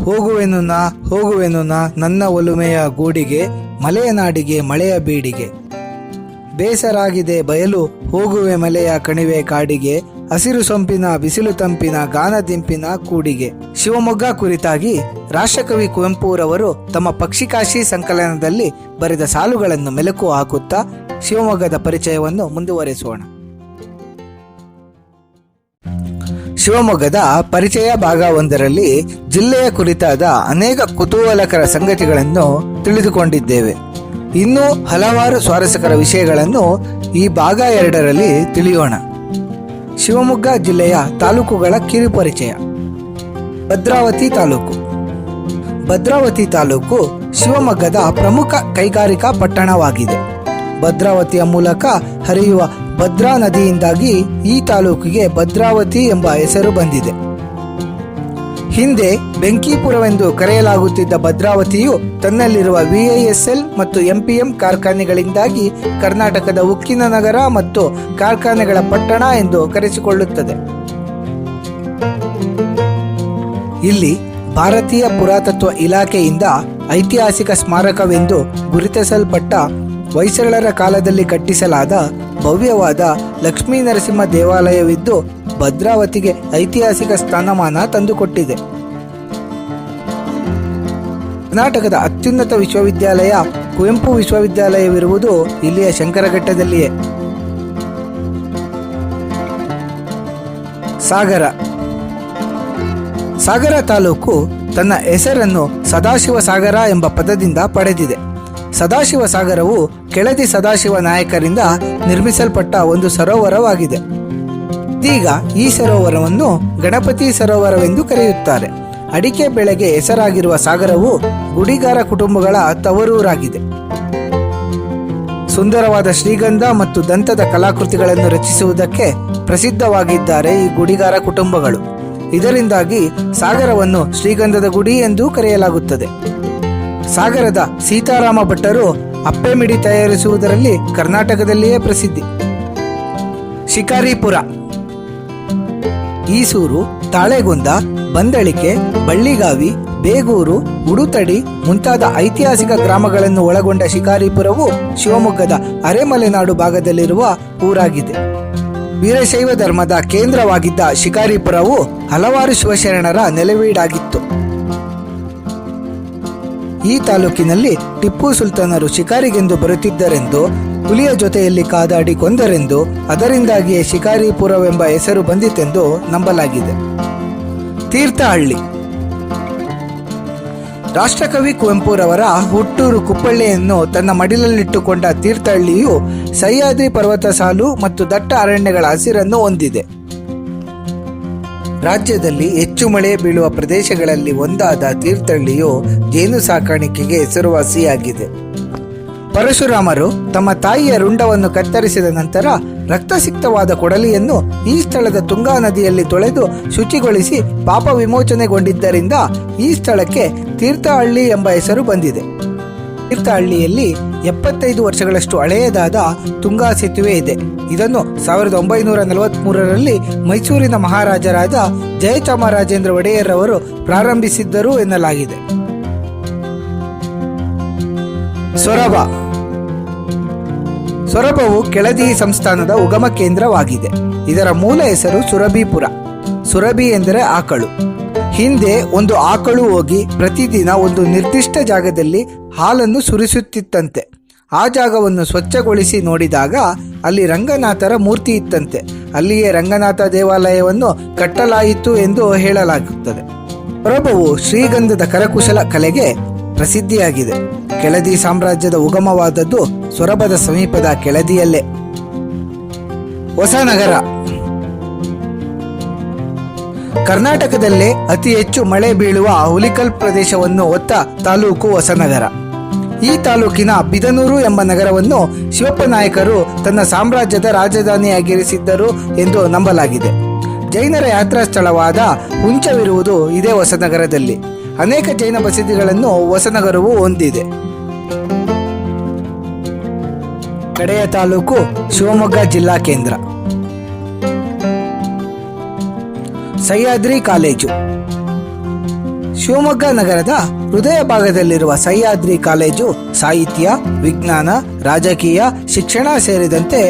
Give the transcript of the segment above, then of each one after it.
ಹೋಗುವೆನು ನಾ ನನ್ನ ಒಲುಮೆಯ ಗೂಡಿಗೆ, ಮಲೆಯ ನಾಡಿಗೆ ಮಳೆಯ ಬೀಡಿಗೆ. ಬೇಸರಾಗಿದೆ ಬಯಲು ಹೋಗುವೆ ಮಲೆಯ ಕಣಿವೆ ಕಾಡಿಗೆ, ಹಸಿರು ಸೊಂಪಿನ ಬಿಸಿಲು ತಂಪಿನ ಗಾನದಿಂಪಿನ ಕೂಡಿಗೆ. ಶಿವಮೊಗ್ಗ ಕುರಿತಾಗಿ ರಾಷ್ಟ್ರಕವಿ ಕುವೆಂಪುರವರು ತಮ್ಮ ಪಕ್ಷಿಕಾಶಿ ಸಂಕಲನದಲ್ಲಿ ಬರೆದ ಸಾಲುಗಳನ್ನು ಮೆಲುಕು ಹಾಕುತ್ತಾ ಶಿವಮೊಗ್ಗದ ಪರಿಚಯವನ್ನು ಮುಂದುವರೆಸೋಣ. ಶಿವಮೊಗ್ಗದ ಪರಿಚಯ ಭಾಗ 1ರಲ್ಲಿ ಜಿಲ್ಲೆಯ ಕುರಿತಾದ ಅನೇಕ ಕುತೂಹಲಕರ ಸಂಗತಿಗಳನ್ನು ತಿಳಿದುಕೊಂಡಿದ್ದೇವೆ. ಇನ್ನೂ ಹಲವಾರು ಸ್ವಾರಸ್ಯಕರ ವಿಷಯಗಳನ್ನು ಈ ಭಾಗ 2ರಲ್ಲಿ ತಿಳಿಯೋಣ. ಶಿವಮೊಗ್ಗ ಜಿಲ್ಲೆಯ ತಾಲೂಕುಗಳ ಕಿರುಪರಿಚಯ. ಭದ್ರಾವತಿ ತಾಲೂಕು. ಭದ್ರಾವತಿ ತಾಲೂಕು ಶಿವಮೊಗ್ಗದ ಪ್ರಮುಖ ಕೈಗಾರಿಕಾ ಪಟ್ಟಣವಾಗಿದೆ. ಭದ್ರಾವತಿಯ ಮೂಲಕ ಹರಿಯುವ ಭದ್ರಾ ನದಿಯಿಂದಾಗಿ ಈ ತಾಲೂಕಿಗೆ ಭದ್ರಾವತಿ ಎಂಬ ಹೆಸರು ಬಂದಿದೆ. ಹಿಂದೆ ಬೆಂಕಿಪುರವೆಂದು ಕರೆಯಲಾಗುತ್ತಿದ್ದ ಭದ್ರಾವತಿಯು ತನ್ನಲ್ಲಿರುವ VISL ಮತ್ತು MPM ಕಾರ್ಖಾನೆಗಳಿಂದಾಗಿ ಕರ್ನಾಟಕದ ಉಕ್ಕಿನ ನಗರ ಮತ್ತು ಕಾರ್ಖಾನೆಗಳ ಪಟ್ಟಣ ಎಂದು ಕರೆಸಿಕೊಳ್ಳುತ್ತದೆ. ಇಲ್ಲಿ ಭಾರತೀಯ ಪುರಾತತ್ವ ಇಲಾಖೆಯಿಂದ ಐತಿಹಾಸಿಕ ಸ್ಮಾರಕವೆಂದು ಗುರುತಿಸಲ್ಪಟ್ಟ ಹೊಯ್ಸಳರ ಕಾಲದಲ್ಲಿ ಕಟ್ಟಿಸಲಾದ ಭವ್ಯವಾದ ಲಕ್ಷ್ಮೀ ನರಸಿಂಹ ದೇವಾಲಯವಿದ್ದು ಭದ್ರಾವತಿಗೆ ಐತಿಹಾಸಿಕ ಸ್ಥಾನಮಾನ ತಂದುಕೊಟ್ಟಿದೆ. ಕರ್ನಾಟಕದ ಅತ್ಯುನ್ನತ ವಿಶ್ವವಿದ್ಯಾಲಯ ಕುವೆಂಪು ವಿಶ್ವವಿದ್ಯಾಲಯವಿರುವುದು ಇಲ್ಲಿಯ ಶಂಕರಘಟ್ಟದಲ್ಲಿಯೇ. ಸಾಗರ. ಸಾಗರ ತಾಲೂಕು ತನ್ನ ಹೆಸರನ್ನು ಸದಾಶಿವ ಸಾಗರ ಎಂಬ ಪದದಿಂದ ಪಡೆದಿದೆ. ಸದಾಶಿವ ಸಾಗರವು ಕೆಳದಿ ಸದಾಶಿವ ನಾಯಕರಿಂದ ನಿರ್ಮಿಸಲ್ಪಟ್ಟ ಒಂದು ಸರೋವರವಾಗಿದೆ. ಇದೀಗ ಈ ಸರೋವರವನ್ನು ಗಣಪತಿ ಸರೋವರವೆಂದು ಕರೆಯುತ್ತಾರೆ. ಅಡಿಕೆ ಬೆಳೆಗೆ ಹೆಸರಾಗಿರುವ ಸಾಗರವು ಗುಡಿಗಾರ ಕುಟುಂಬಗಳ ತವರೂರಾಗಿದೆ. ಸುಂದರವಾದ ಶ್ರೀಗಂಧ ಮತ್ತು ದಂತದ ಕಲಾಕೃತಿಗಳನ್ನು ರಚಿಸುವುದಕ್ಕೆ ಪ್ರಸಿದ್ಧವಾಗಿದ್ದಾರೆ ಈ ಗುಡಿಗಾರ ಕುಟುಂಬಗಳು. ಇದರಿಂದಾಗಿ ಸಾಗರವನ್ನು ಶ್ರೀಗಂಧದ ಗುಡಿ ಎಂದು ಕರೆಯಲಾಗುತ್ತದೆ. ಸಾಗರದ ಸೀತಾರಾಮ ಭಟ್ಟರು ಅಪ್ಪೆ ಮಿಡಿ ತಯಾರಿಸುವುದರಲ್ಲಿ ಕರ್ನಾಟಕದಲ್ಲಿಯೇ ಪ್ರಸಿದ್ಧಿ. ಶಿಕಾರಿಪುರ. ಈಸೂರು, ತಾಳೆಗುಂದ, ಬಂದಳಿಕೆ, ಬಳ್ಳಿಗಾವಿ, ಬೇಗೂರು, ಉಡುತಡಿ ಮುಂತಾದ ಐತಿಹಾಸಿಕ ಗ್ರಾಮಗಳನ್ನು ಒಳಗೊಂಡ ಶಿಕಾರಿಪುರವು ಶಿವಮೊಗ್ಗದ ಅರೆಮಲೆನಾಡು ಭಾಗದಲ್ಲಿರುವ ಊರಾಗಿದೆ. ವೀರಶೈವ ಧರ್ಮದ ಕೇಂದ್ರವಾಗಿದ್ದ ಶಿಕಾರಿಪುರವು ಹಲವಾರು ಶಿವಶರಣರ ನೆಲೆವೀಡಾಗಿತ್ತು. ಈ ತಾಲೂಕಿನಲ್ಲಿ ಟಿಪ್ಪು ಸುಲ್ತಾನರು ಶಿಕಾರಿಗೆಂದು ಬರುತ್ತಿದ್ದರೆಂದು, ಹುಲಿಯ ಜೊತೆಯಲ್ಲಿ ಕಾದಾಡಿ ಕೊಂದರೆಂದು, ಅದರಿಂದಾಗಿಯೇ ಶಿಕಾರಿಪುರವೆಂಬ ಹೆಸರು ಬಂದಿತೆಂದು ನಂಬಲಾಗಿದೆ. ತೀರ್ಥಹಳ್ಳಿ. ರಾಷ್ಟ್ರಕವಿ ಕುವೆಂಪುರವರ ಹುಟ್ಟೂರು ಕುಪ್ಪಳ್ಳಿಯನ್ನು ತನ್ನ ಮಡಿಲಲ್ಲಿಟ್ಟುಕೊಂಡ ತೀರ್ಥಹಳ್ಳಿಯು ಸಹ್ಯಾದ್ರಿ ಪರ್ವತ ಸಾಲು ಮತ್ತು ದಟ್ಟ ಅರಣ್ಯಗಳ ಹಸಿರನ್ನು ಹೊಂದಿದೆ. ರಾಜ್ಯದಲ್ಲಿ ಹೆಚ್ಚು ಮಳೆ ಬೀಳುವ ಪ್ರದೇಶಗಳಲ್ಲಿ ಒಂದಾದ ತೀರ್ಥಹಳ್ಳಿಯು ಜೇನು ಸಾಕಾಣಿಕೆಗೆ ಹೆಸರುವಾಸಿಯಾಗಿದೆ. ಪರಶುರಾಮರು ತಮ್ಮ ತಾಯಿಯ ರುಂಡವನ್ನು ಕತ್ತರಿಸಿದ ನಂತರ ರಕ್ತಸಿಕ್ತವಾದ ಕೊಡಲಿಯನ್ನು ಈ ಸ್ಥಳದ ತುಂಗಾ ನದಿಯಲ್ಲಿ ತೊಳೆದು ಶುಚಿಗೊಳಿಸಿ ಪಾಪ ವಿಮೋಚನೆಗೊಂಡಿದ್ದರಿಂದ ಈ ಸ್ಥಳಕ್ಕೆ ತೀರ್ಥಹಳ್ಳಿ ಎಂಬ ಹೆಸರು ಬಂದಿದೆ. ತೀರ್ಥಹಳ್ಳಿಯಲ್ಲಿ 75 ವರ್ಷಗಳಷ್ಟು ಹಳೆಯದಾದ ತುಂಗಾ ಸೇತುವೆ ಇದೆ. ಇದನ್ನು 1943ರಲ್ಲಿ ಮೈಸೂರಿನ ಮಹಾರಾಜರಾದ ಜಯಚಾಮರಾಜೇಂದ್ರ ಒಡೆಯರ್ ಅವರು ಪ್ರಾರಂಭಿಸಿದ್ದರು ಎನ್ನಲಾಗಿದೆ. ಸೊರಬ. ಸೊರಬವು ಕೆಳದಿ ಸಂಸ್ಥಾನದ ಉಗಮ ಕೇಂದ್ರವಾಗಿದೆ. ಇದರ ಮೂಲ ಹೆಸರು ಸುರಭಿಪುರ. ಸುರಭಿ ಎಂದರೆ ಆಕಳು. ಹಿಂದೆ ಒಂದು ಆಕಳು ಹೋಗಿ ಪ್ರತಿದಿನ ಒಂದು ನಿರ್ದಿಷ್ಟ ಜಾಗದಲ್ಲಿ ಹಾಲನ್ನು ಸುರಿಸುತ್ತಿತ್ತಂತೆ. ಆ ಜಾಗವನ್ನು ಸ್ವಚ್ಛಗೊಳಿಸಿ ನೋಡಿದಾಗ ಅಲ್ಲಿ ರಂಗನಾಥರ ಮೂರ್ತಿ ಇತ್ತಂತೆ. ಅಲ್ಲಿಯೇ ರಂಗನಾಥ ದೇವಾಲಯವನ್ನು ಕಟ್ಟಲಾಯಿತು ಎಂದು ಹೇಳಲಾಗುತ್ತದೆ. ಸೊರಬವು ಶ್ರೀಗಂಧದ ಕರಕುಶಲ ಕಲೆಗೆ ಪ್ರಸಿದ್ಧಿಯಾಗಿದೆ. ಕೆಳದಿ ಸಾಮ್ರಾಜ್ಯದ ಉಗಮವಾದದ್ದು ಸೊರಬದ ಸಮೀಪದ ಕೆಳದಿಯಲ್ಲೇ. ಹೊಸನಗರ. ಕರ್ನಾಟಕದಲ್ಲೇ ಅತಿ ಹೆಚ್ಚು ಮಳೆ ಬೀಳುವ ಹುಲಿಕಲ್ ಪ್ರದೇಶವನ್ನು ಹೊತ್ತ ತಾಲೂಕು ಹೊಸನಗರ. ಈ ತಾಲೂಕಿನ ಬಿದನೂರು ಎಂಬ ನಗರವನ್ನು ಶಿವಪ್ಪ ನಾಯಕರು ತನ್ನ ಸಾಮ್ರಾಜ್ಯದ ರಾಜಧಾನಿಯಾಗಿರಿಸಿದ್ದರು ಎಂದು ನಂಬಲಾಗಿದೆ. ಜೈನರ ಯಾತ್ರಾ ಸ್ಥಳವಾದ ಹುಂಚವಿರುವುದು ಇದೇ ಹೊಸನಗರದಲ್ಲಿ. ಅನೇಕ ಜೈನ ಬಸದಿಗಳನ್ನು ಹೊಸನಗರವು ಹೊಂದಿದೆ. ಕಡೆಯ ತಾಲೂಕು ಶಿವಮೊಗ್ಗ ಜಿಲ್ಲಾ ಕೇಂದ್ರ. ಸಹ್ಯಾದ್ರಿ ಕಾಲೇಜು. ಶಿವಮೊಗ್ಗ ನಗರದ ಹೃದಯ ಭಾಗದಲ್ಲಿರುವ ಸಹ್ಯಾದ್ರಿ ಕಾಲೇಜು ಸಾಹಿತ್ಯ, ವಿಜ್ಞಾನ, ರಾಜಕೀಯ, ಶಿಕ್ಷಣ ಸೇರಿದಂತೆ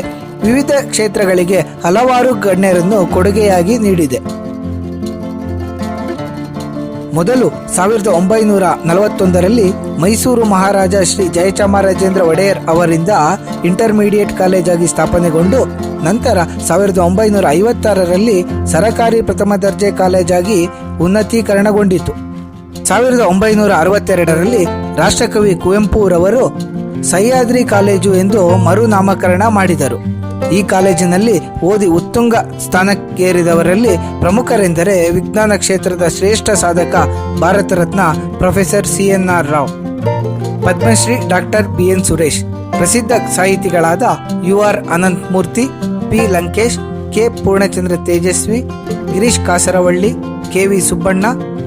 ವಿವಿಧ ಕ್ಷೇತ್ರಗಳಿಗೆ ಹಲವಾರು ಗಣ್ಯರನ್ನು ಕೊಡುಗೆಯಾಗಿ ನೀಡಿದೆ. ಮೊದಲು 1941ರಲ್ಲಿ ಮೈಸೂರು ಮಹಾರಾಜ ಶ್ರೀ ಜಯಚಾಮರಾಜೇಂದ್ರ ಒಡೆಯರ್ ಅವರಿಂದ ಇಂಟರ್ಮೀಡಿಯೇಟ್ ಕಾಲೇಜಾಗಿ ಸ್ಥಾಪನೆಗೊಂಡು ನಂತರ 1956ರಲ್ಲಿ ಸರಕಾರಿ ಪ್ರಥಮ ದರ್ಜೆ ಕಾಲೇಜಾಗಿ ಉನ್ನತೀಕರಣಗೊಂಡಿತು. 1962ರಲ್ಲಿ ರಾಷ್ಟ್ರಕವಿ ಕುವೆಂಪುರವರು ಸಹ್ಯಾದ್ರಿ ಕಾಲೇಜು ಎಂದು ಮರುನಾಮಕರಣ ಮಾಡಿದರು. ಈ ಕಾಲೇಜಿನಲ್ಲಿ ಓದಿ ಉತ್ತುಂಗ ಸ್ಥಾನಕ್ಕೇರಿದವರಲ್ಲಿ ಪ್ರಮುಖರೆಂದರೆ ವಿಜ್ಞಾನ ಕ್ಷೇತ್ರದ ಶ್ರೇಷ್ಠ ಸಾಧಕ Bharat Ratna professor CNR Rao, Padmashri doctor BN Suresh, ಪ್ರಸಿದ್ಧ ಸಾಹಿತಿಗಳಾದ UR Ananthamurthy, P Lankesh, K Purnachandra Tejasvi, Girish Kasaravalli, KV Subbanna,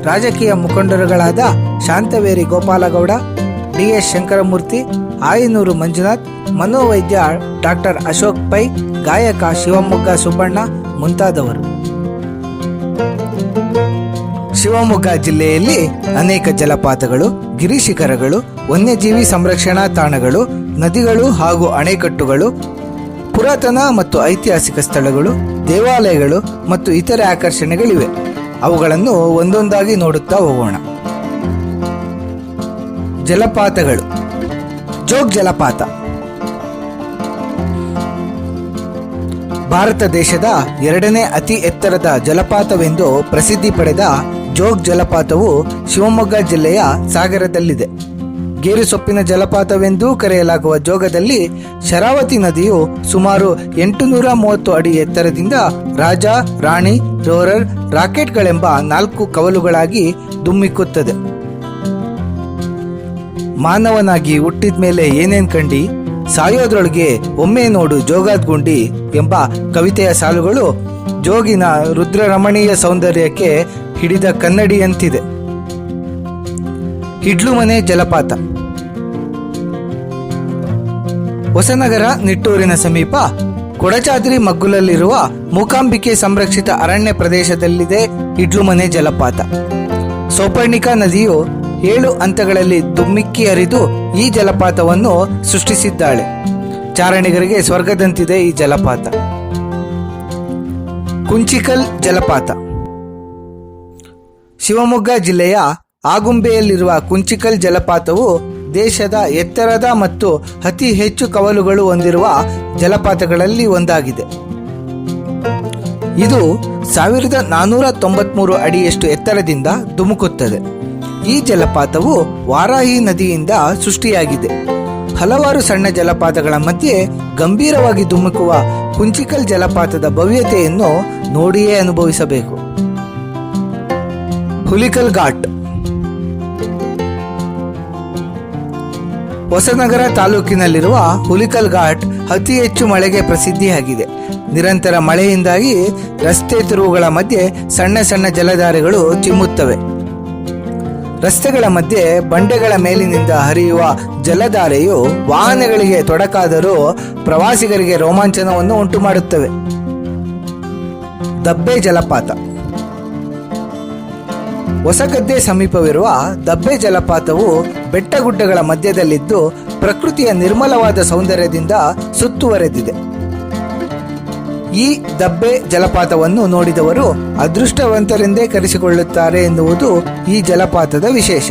ರಾಜಕೀಯ ಮುಖಂಡರುಗಳಾದ ಶಾಂತವೇರಿ ಗೋಪಾಲಗೌಡ, DS ಶಂಕರಮೂರ್ತಿ, ಆಯನೂರು ಮಂಜುನಾಥ್, ಮನೋವೈದ್ಯ ಡಾಕ್ಟರ್ ಅಶೋಕ್ ಪೈ, ಗಾಯಕ ಶಿವಮೊಗ್ಗ ಸುಬ್ಬಣ್ಣ ಮುಂತಾದವರು. ಶಿವಮೊಗ್ಗ ಜಿಲ್ಲೆಯಲ್ಲಿ ಅನೇಕ ಜಲಪಾತಗಳು, ಗಿರಿಶಿಖರಗಳು, ವನ್ಯಜೀವಿ ಸಂರಕ್ಷಣಾ ತಾಣಗಳು, ನದಿಗಳು ಹಾಗೂ ಅಣೆಕಟ್ಟುಗಳು, ಪುರಾತನ ಮತ್ತು ಐತಿಹಾಸಿಕ ಸ್ಥಳಗಳು, ದೇವಾಲಯಗಳು ಮತ್ತು ಇತರೆ ಆಕರ್ಷಣೆಗಳಿವೆ. ಅವುಗಳನ್ನು ಒಂದೊಂದಾಗಿ ನೋಡುತ್ತಾ ಹೋಗೋಣ. ಜಲಪಾತಗಳು. ಜೋಗ್ ಜಲಪಾತ ಭಾರತ ದೇಶದ 2ನೇ ಅತಿ ಎತ್ತರದ ಜಲಪಾತವೆಂದು ಪ್ರಸಿದ್ಧಿ ಪಡೆದ ಜೋಗ್ ಜಲಪಾತವು ಶಿವಮೊಗ್ಗ ಜಿಲ್ಲೆಯ ಸಾಗರದಲ್ಲಿದೆ. ಗೇರುಸೊಪ್ಪಿನ ಜಲಪಾತವೆಂದೂ ಕರೆಯಲಾಗುವ ಜೋಗದಲ್ಲಿ ಶರಾವತಿ ನದಿಯು ಸುಮಾರು 830 ಅಡಿ ಎತ್ತರದಿಂದ ರಾಜ, ರಾಣಿ, ರೋರರ್, ರಾಕೆಟ್ಗಳೆಂಬ 4 ಕವಲುಗಳಾಗಿ ಧುಮ್ಮಿಕ್ಕುತ್ತದೆ. ಮಾನವನಾಗಿ ಹುಟ್ಟಿದ ಮೇಲೆ ಏನೇನ್ ಕಂಡಿ, ಸಾಯೋದ್ರೊಳಗೆ ಒಮ್ಮೆ ನೋಡು ಜೋಗಾದ್ಗುಂಡಿ ಎಂಬ ಕವಿತೆಯ ಸಾಲುಗಳು ಜೋಗಿನ ರುದ್ರರಮಣೀಯ ಸೌಂದರ್ಯಕ್ಕೆ ಹಿಡಿದ ಕನ್ನಡಿಯಂತಿದೆ. ಹಿಡ್ಲುಮನೆ ಜಲಪಾತ ಹೊಸನಗರ ನಿಟ್ಟೂರಿನ ಸಮೀಪ ಕೊಡಚಾದ್ರಿ ಮಗ್ಗುಲಲ್ಲಿರುವ ಮೂಕಾಂಬಿಕೆ ಸಂರಕ್ಷಿತ ಅರಣ್ಯ ಪ್ರದೇಶದಲ್ಲಿದೆ ಹಿಡ್ಲುಮನೆ ಜಲಪಾತ. ಸೌಪರ್ಣಿಕಾ ನದಿಯು 7 ಹಂತಗಳಲ್ಲಿ ಧುಮ್ಮಿಕ್ಕಿ ಹರಿದು ಈ ಜಲಪಾತವನ್ನು ಸೃಷ್ಟಿಸಿದ್ದಾಳೆ. ಚಾರಣಿಗರಿಗೆ ಸ್ವರ್ಗದಂತಿದೆ ಈ ಜಲಪಾತ. ಕುಂಚಿಕಲ್ ಜಲಪಾತ ಶಿವಮೊಗ್ಗ ಜಿಲ್ಲೆಯ ಆಗುಂಬೆಯಲ್ಲಿರುವ ಕುಂಚಿಕಲ್ ಜಲಪಾತವು ದೇಶದ ಎತ್ತರದ ಮತ್ತು ಅತಿ ಹೆಚ್ಚು ಕವಲುಗಳು ಹೊಂದಿರುವ ಜಲಪಾತಗಳಲ್ಲಿ ಒಂದಾಗಿದೆ. ಇದು 1493 ಅಡಿಯಷ್ಟು ಎತ್ತರದಿಂದ ಧುಮುಕುತ್ತದೆ. ಈ ಜಲಪಾತವು ವಾರಾಹಿ ನದಿಯಿಂದ ಸೃಷ್ಟಿಯಾಗಿದೆ. ಹಲವಾರು ಸಣ್ಣ ಜಲಪಾತಗಳ ಮಧ್ಯೆ ಗಂಭೀರವಾಗಿ ಧುಮುಕುವ ಕುಂಚಿಕಲ್ ಜಲಪಾತದ ಭವ್ಯತೆಯನ್ನು ನೋಡಿಯೇ ಅನುಭವಿಸಬೇಕು. ಹುಲಿಕಲ್ ಘಾಟ್ ಹೊಸನಗರ ತಾಲೂಕಿನಲ್ಲಿರುವ ಹುಲಿಕಲ್ ಘಾಟ್ ಅತಿ ಹೆಚ್ಚು ಮಳೆಗೆ ಪ್ರಸಿದ್ಧಿಯಾಗಿದೆ. ನಿರಂತರ ಮಳೆಯಿಂದಾಗಿ ರಸ್ತೆ ತಿರುವುಗಳ ಮಧ್ಯೆ ಸಣ್ಣ ಸಣ್ಣ ಜಲಧಾರೆಗಳು ಚಿಮ್ಮುತ್ತವೆ. ರಸ್ತೆಗಳ ಮಧ್ಯೆ ಬಂಡೆಗಳ ಮೇಲಿನಿಂದ ಹರಿಯುವ ಜಲಧಾರೆಯು ವಾಹನಗಳಿಗೆ ತೊಡಕಾದರೂ ಪ್ರವಾಸಿಗರಿಗೆ ರೋಮಾಂಚನವನ್ನು ಉಂಟು ಮಾಡುತ್ತವೆ. ದಬ್ಬೆ ಜಲಪಾತ ಹೊಸಗದ್ದೆ ಸಮೀಪವಿರುವ ದಬ್ಬೆ ಜಲಪಾತವು ಬೆಟ್ಟಗುಡ್ಡಗಳ ಮಧ್ಯದಲ್ಲಿದ್ದು ಪ್ರಕೃತಿಯ ನಿರ್ಮಲವಾದ ಸೌಂದರ್ಯದಿಂದ ಸುತ್ತುವರೆದಿದೆ. ಈ ದಬ್ಬೆ ಜಲಪಾತವನ್ನು ನೋಡಿದವರು ಅದೃಷ್ಟವಂತರೆಂದೇ ಕರೆಸಿಕೊಳ್ಳುತ್ತಾರೆ ಎನ್ನುವುದು ಈ ಜಲಪಾತದ ವಿಶೇಷ.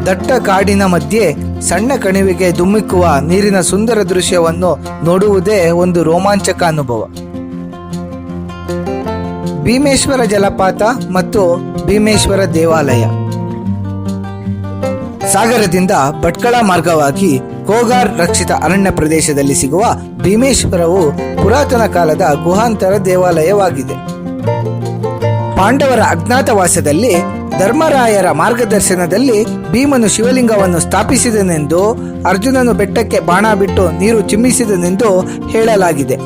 ದಟ್ಟ ಕಾಡಿನ ಮಧ್ಯೆ ಸಣ್ಣ ಕಣಿವೆಗೆ ಧುಮ್ಮಿಕ್ಕುವ ನೀರಿನ ಸುಂದರ ದೃಶ್ಯವನ್ನು ನೋಡುವುದೇ ಒಂದು ರೋಮಾಂಚಕ ಅನುಭವ. ಭೀಮೇಶ್ವರ ಜಲಪಾತ ಮತ್ತು ಭೀಮೇಶ್ವರ ದೇವಾಲಯ ಸಾಗರದಿಂದ ಭಟ್ಕಳ ಮಾರ್ಗವಾಗಿ ಕೋಗಾರ್ ರಕ್ಷಿತ ಅರಣ್ಯ ಪ್ರದೇಶದಲ್ಲಿ ಸಿಗುವ ಭೀಮೇಶ್ವರವು ಪುರಾತನ ಕಾಲದ ಗುಹಾಂತರ ದೇವಾಲಯವಾಗಿದೆ. ಪಾಂಡವರ ಅಜ್ಞಾತವಾಸದಲ್ಲಿ ಧರ್ಮರಾಯರ ಮಾರ್ಗದರ್ಶನದಲ್ಲಿ ಭೀಮನು ಶಿವಲಿಂಗವನ್ನು ಸ್ಥಾಪಿಸಿದನೆಂದು, ಅರ್ಜುನನು ಬೆಟ್ಟಕ್ಕೆ ಬಾಣ ಬಿಟ್ಟು ನೀರು ಚಿಮ್ಮಿಸಿದನೆಂದು ಹೇಳಲಾಗಿದೆ.